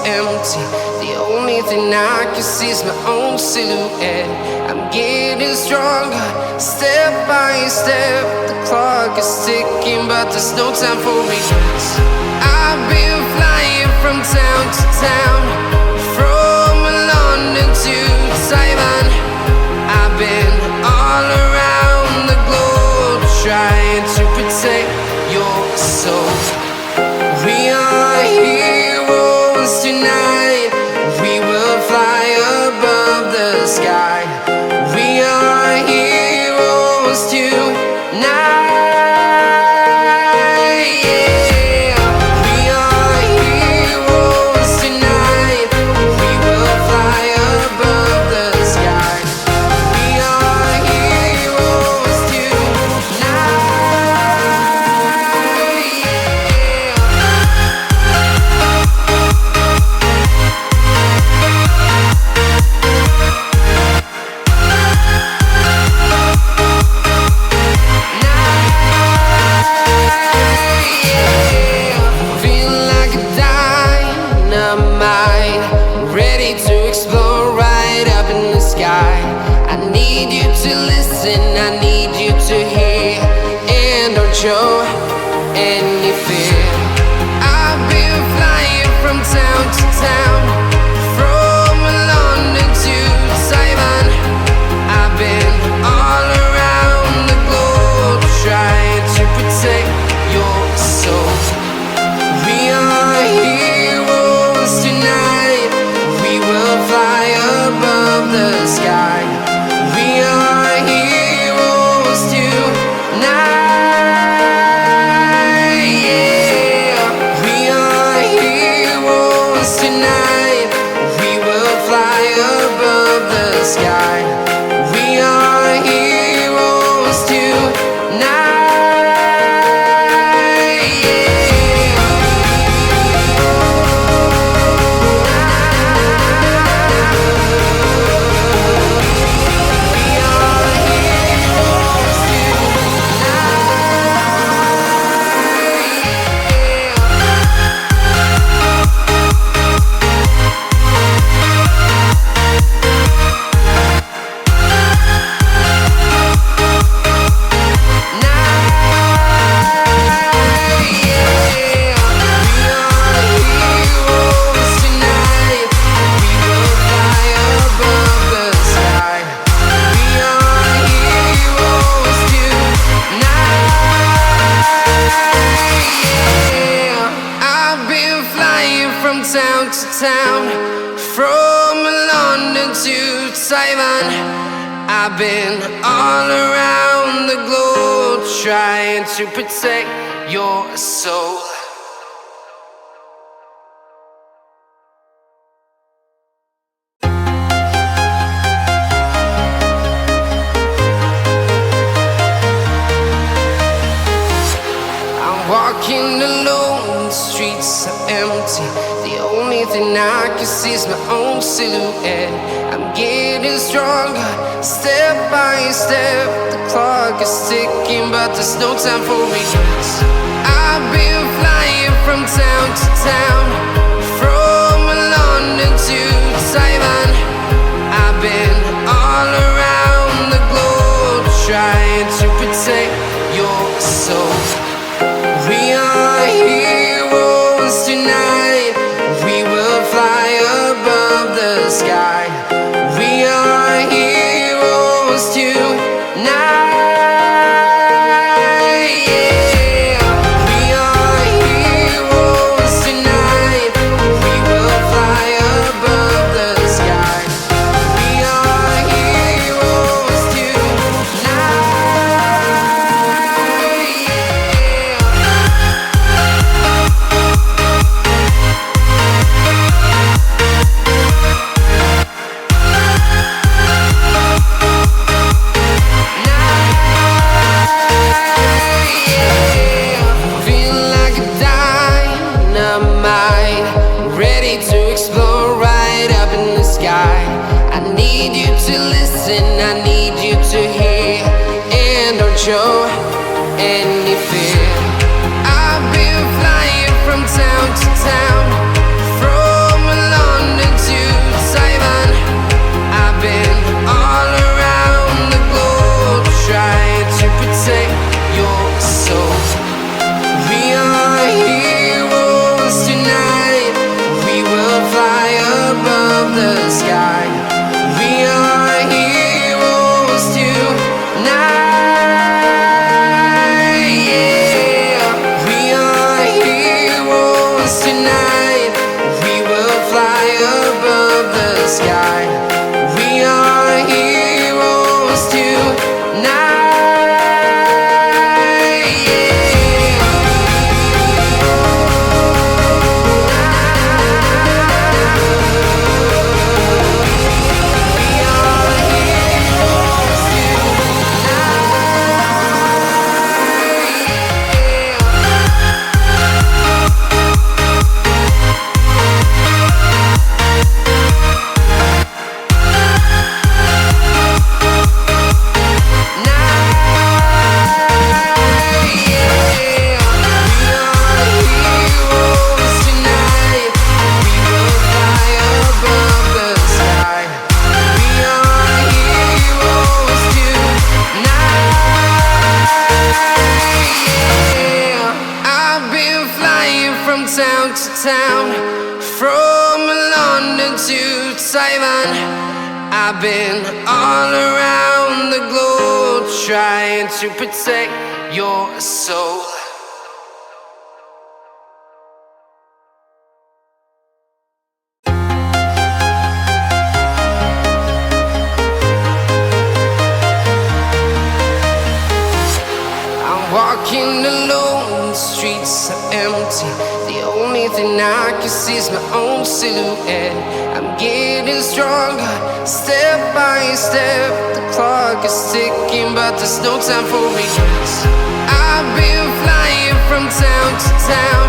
empty. The only thing I can see is my own silhouette. I'm getting stronger, step by step. The clock is ticking, but there's no time for regrets. I've been flying from town to town, from London to Taiwan. I've been all around the globe, trying to protect your soul. We are heroes tonight. We will fly above the sky. We are heroes tonight. Yeah. We are heroes tonight. We will fly above the sky. We are heroes tonight. I need you to hear and don't show any fear. I've been flying from town to town, from London to Taiwan. I've been all around the globe, trying to protect your soul. We are heroes tonight. We will fly above the sky. We are heroes tonight. Yeah. We are heroes tonight. We will fly above the sky. We are heroes tonight. Town to town, from London to Taiwan. I've been all around the globe, trying to protect your soul. I'm walking alone, the streets are empty. The only thing I can see is my own silhouette. I'm getting stronger, step by step. The clock is ticking, but there's no time for regrets. I've been flying from town to town, from London to Taiwan. I've been all around the globe, trying to protect your soul. We are heroes tonight. We will fly above the sky. We are heroes tonight. Yeah. We are heroes tonight. We will fly above the sky. We are heroes tonight. I need you to hear and don't show any fear. I've been flying from town to town, from to Taiwan. I've been all around the globe trying to protect your soul. I'm walking alone, the streets are empty. The only thing I can see is my own silhouette. I'm getting stronger, step by step. The clock is ticking, but there's no time for regrets. I've been flying from town to town,